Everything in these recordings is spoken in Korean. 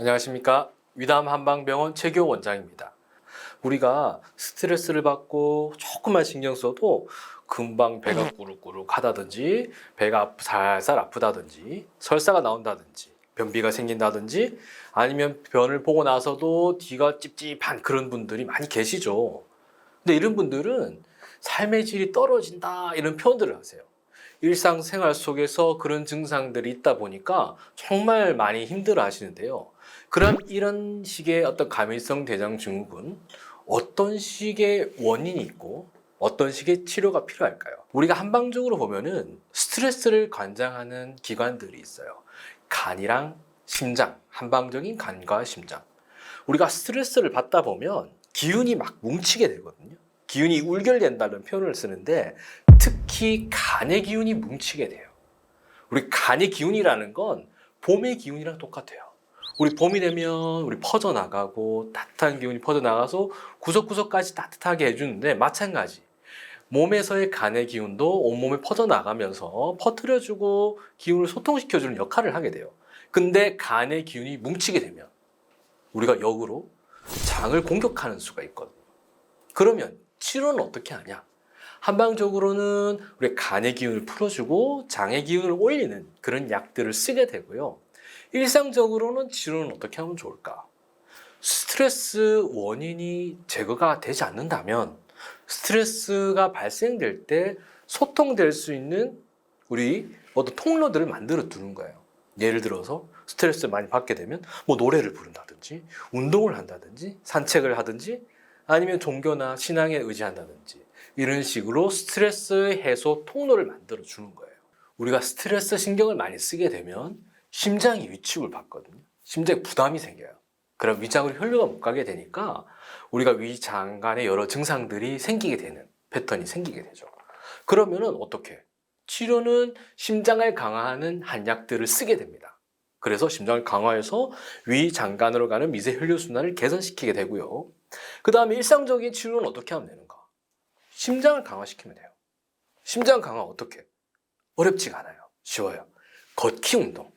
안녕하십니까. 위담 한방병원 최교 원장입니다. 우리가 스트레스를 받고 조금만 신경 써도 금방 배가 꾸룩꾸룩 하다든지 배가 살살 아프다든지 설사가 나온다든지 변비가 생긴다든지 아니면 변을 보고 나서도 뒤가 찝찝한 그런 분들이 많이 계시죠. 근데 이런 분들은 삶의 질이 떨어진다 이런 표현들을 하세요. 일상생활 속에서 그런 증상들이 있다 보니까 정말 많이 힘들어 하시는데요. 그럼 이런 식의 어떤 감염성 대장 증후군, 어떤 식의 원인이 있고 어떤 식의 치료가 필요할까요? 우리가 한방적으로 보면은 스트레스를 관장하는 기관들이 있어요. 간이랑 심장, 한방적인 간과 심장. 우리가 스트레스를 받다 보면 기운이 막 뭉치게 되거든요. 기운이 울결된다는 표현을 쓰는데 특히 간의 기운이 뭉치게 돼요. 우리 간의 기운이라는 건 봄의 기운이랑 똑같아요. 우리 봄이 되면 우리 퍼져나가고 따뜻한 기운이 퍼져나가서 구석구석까지 따뜻하게 해주는데 마찬가지. 몸에서의 간의 기운도 온몸에 퍼져나가면서 퍼뜨려주고 기운을 소통시켜주는 역할을 하게 돼요. 근데 간의 기운이 뭉치게 되면 우리가 역으로 장을 공격하는 수가 있거든요. 그러면 치료는 어떻게 하냐? 한방적으로는 우리 간의 기운을 풀어주고 장의 기운을 올리는 그런 약들을 쓰게 되고요. 일상적으로는 치료는 어떻게 하면 좋을까? 스트레스 원인이 제거가 되지 않는다면 스트레스가 발생될 때 소통될 수 있는 우리 어떤 통로들을 만들어 두는 거예요. 예를 들어서 스트레스를 많이 받게 되면 뭐 노래를 부른다든지 운동을 한다든지 산책을 하든지 아니면 종교나 신앙에 의지한다든지 이런 식으로 스트레스 해소 통로를 만들어 주는 거예요. 우리가 스트레스 신경을 많이 쓰게 되면 심장이 위축을 받거든요. 심장에 부담이 생겨요. 그럼 위장으로 혈류가 못 가게 되니까 우리가 위장 간에 여러 증상들이 생기게 되는 패턴이 생기게 되죠. 그러면은 어떻게? 치료는 심장을 강화하는 한약들을 쓰게 됩니다. 그래서 심장을 강화해서 위장간으로 가는 미세 혈류 순환을 개선시키게 되고요. 그 다음에 일상적인 치료는 어떻게 하면 되는가? 심장을 강화시키면 돼요. 심장 강화 어떻게? 어렵지가 않아요. 쉬워요. 걷기 운동.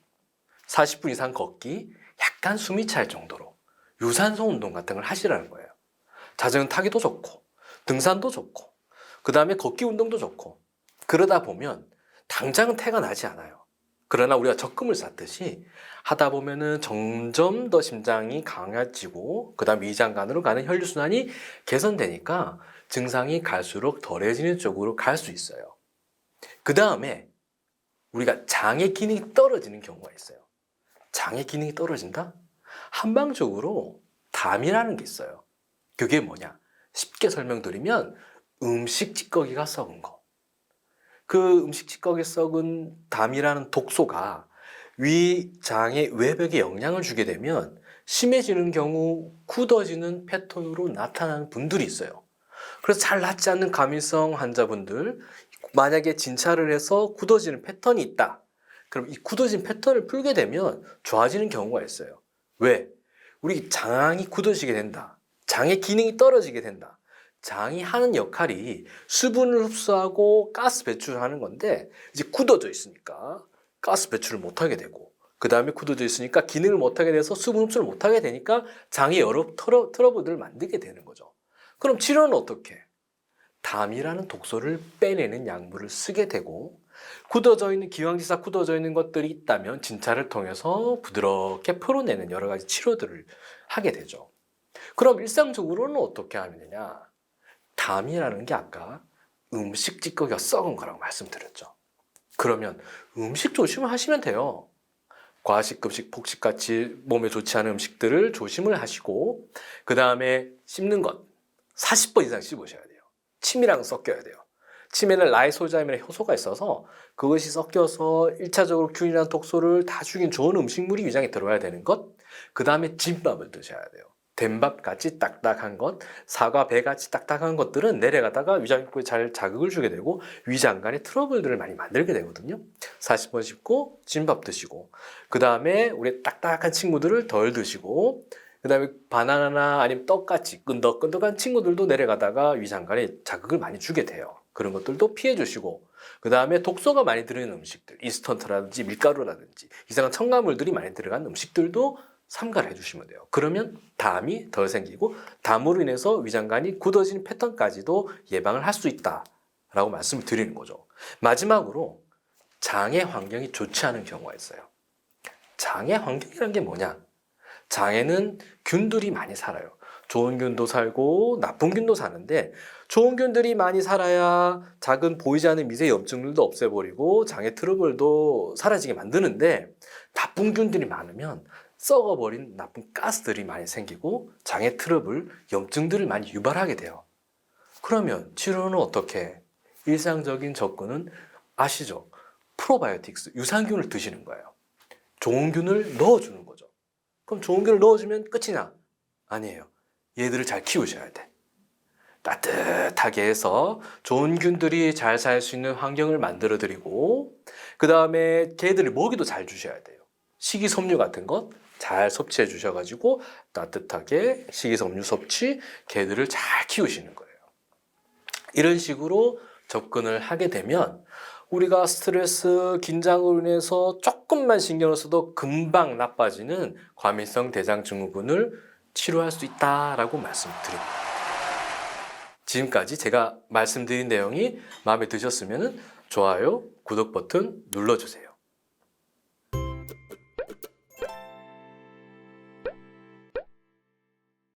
40분 이상 걷기, 약간 숨이 찰 정도로 유산소 운동 같은 걸 하시라는 거예요. 자전거 타기도 좋고, 등산도 좋고, 그 다음에 걷기 운동도 좋고, 그러다 보면 당장은 태가 나지 않아요. 그러나 우리가 적금을 쌓듯이 하다 보면은 점점 더 심장이 강해지고, 그 다음 위장간으로 가는 혈류순환이 개선되니까 증상이 갈수록 덜해지는 쪽으로 갈 수 있어요. 그 다음에 우리가 장의 기능이 떨어지는 경우가 있어요. 장의 기능이 떨어진다? 한방적으로 담이라는 게 있어요. 그게 뭐냐? 쉽게 설명드리면 음식 찌꺼기가 썩은 거. 그 음식 찌꺼기 썩은 담이라는 독소가 위장의 외벽에 영향을 주게 되면 심해지는 경우 굳어지는 패턴으로 나타나는 분들이 있어요. 그래서 잘 낫지 않는 감염성 환자분들, 만약에 진찰을 해서 굳어지는 패턴이 있다. 그럼 이 굳어진 패턴을 풀게 되면 좋아지는 경우가 있어요. 왜? 우리 장이 굳어지게 된다. 장의 기능이 떨어지게 된다. 장이 하는 역할이 수분을 흡수하고 가스 배출을 하는 건데 이제 굳어져 있으니까 가스 배출을 못하게 되고 그 다음에 굳어져 있으니까 기능을 못하게 돼서 수분 흡수를 못하게 되니까 장이 여러 트러블들을 만들게 되는 거죠. 그럼 치료는 어떻게? 담이라는 독소를 빼내는 약물을 쓰게 되고 굳어져 있는 기왕지사 굳어져 있는 것들이 있다면 진찰을 통해서 부드럽게 풀어내는 여러 가지 치료들을 하게 되죠. 그럼 일상적으로는 어떻게 하면 되냐? 담이라는 게 아까 음식 찌꺼기가 썩은 거라고 말씀드렸죠. 그러면 음식 조심을 하시면 돼요. 과식, 급식, 폭식같이 몸에 좋지 않은 음식들을 조심을 하시고 그 다음에 씹는 것 40번 이상 씹으셔야 돼요. 침이랑 섞여야 돼요. 침에는 라이소자임이라는 효소가 있어서 그것이 섞여서 1차적으로 균이라는 독소를 다 죽인 좋은 음식물이 위장에 들어와야 되는 것, 그 다음에 진밥을 드셔야 돼요. 된밥같이 딱딱한 것, 사과, 배같이 딱딱한 것들은 내려가다가 위장 입구에 잘 자극을 주게 되고 위장 간에 트러블들을 많이 만들게 되거든요. 40번 씹고 진밥 드시고 그 다음에 우리 딱딱한 친구들을 덜 드시고 그 다음에 바나나나 아니면 떡같이 끈덕끈덕한 친구들도 내려가다가 위장간에 자극을 많이 주게 돼요. 그런 것들도 피해 주시고 그 다음에 독소가 많이 들어있는 음식들, 인스턴트라든지 밀가루라든지 이상한 첨가물들이 많이 들어간 음식들도 삼가를 해주시면 돼요. 그러면 담이 덜 생기고 담으로 인해서 위장관이 굳어지는 패턴까지도 예방을 할 수 있다라고 말씀을 드리는 거죠. 마지막으로 장의 환경이 좋지 않은 경우가 있어요. 장의 환경이란 게 뭐냐? 장에는 균들이 많이 살아요. 좋은 균도 살고 나쁜 균도 사는데 좋은 균들이 많이 살아야 작은 보이지 않는 미세 염증들도 없애버리고 장의 트러블도 사라지게 만드는데 나쁜 균들이 많으면 썩어버린 나쁜 가스들이 많이 생기고 장의 트러블, 염증들을 많이 유발하게 돼요. 그러면 치료는 어떻게? 일상적인 접근은 아시죠? 프로바이오틱스, 유산균을 드시는 거예요. 좋은 균을 넣어주는 거죠. 그럼 좋은 균을 넣어주면 끝이냐? 아니에요. 얘들을 잘 키우셔야 돼. 따뜻하게 해서 좋은 균들이 잘 살 수 있는 환경을 만들어 드리고 그 다음에 걔들을 먹이도 잘 주셔야 돼요. 식이섬유 같은 것 잘 섭취해 주셔가지고 따뜻하게 식이섬유 섭취, 걔들을 잘 키우시는 거예요. 이런 식으로 접근을 하게 되면 우리가 스트레스, 긴장으로 인해서 조금만 신경을 써도 금방 나빠지는 과민성 대장증후군을 치료할 수 있다라고 말씀드립니다. 지금까지 제가 말씀드린 내용이 마음에 드셨으면 좋아요, 구독 버튼 눌러주세요.